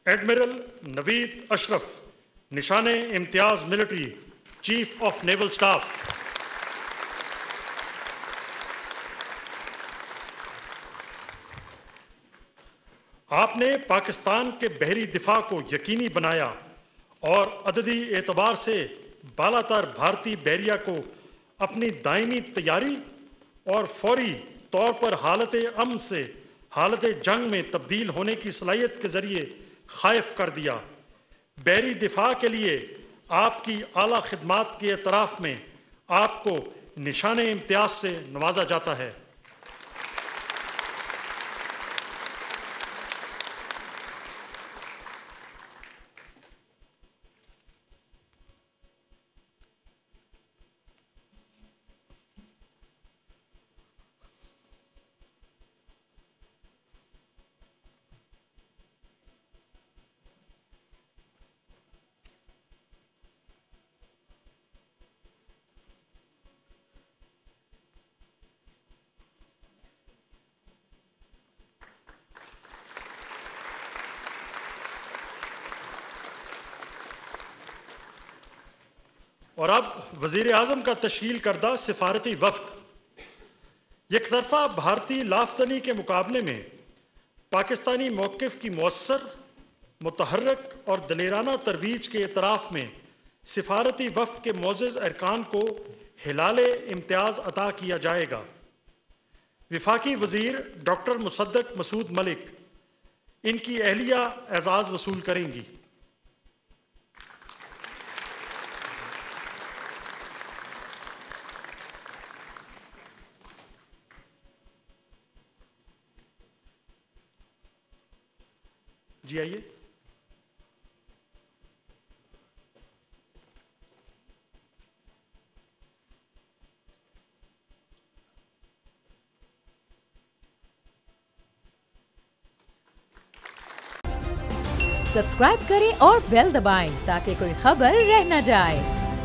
Admiral Naveed Ashraf, निशाने Imtiaz military, chief of naval staff. आपने पाकिस्तान के बहरी दिफा को यकीनी बनाया और अददी एतबार से बालातर भारतीय बहरिया को अपनी दायमी तैयारी और फौरी तौर पर हालत अमन से हालत जंग में तब्दील होने की सलाहियत के ज़रिए खाइफ कर दिया। बहरी दिफा के लिए आपकी आला खिदमात के एतराफ़ में आपको निशाने इम्तियाज से नवाजा जाता है। और अब वज़ीर आज़म का तश्कील करदा सिफारती वफ़द एक तरफ़ा भारतीय लाफजनी के मुकाबले में पाकिस्तानी मौक़िफ़ की मौसर, मुतहर्रक और दलेराना तरवीज के एतराफ़ में सिफारती वफ़द के मोअज़्ज़ज़ अरकान को हिलाले इम्तियाज़ अता किया जाएगा। विफाकी वज़ीर डॉक्टर मुसद्दक मसूद मलिक इनकी अहलिया एज़ाज़ वसूल करेंगी। जी आइए। सब्सक्राइब करें और बेल दबाएं ताकि कोई खबर रह न जाए।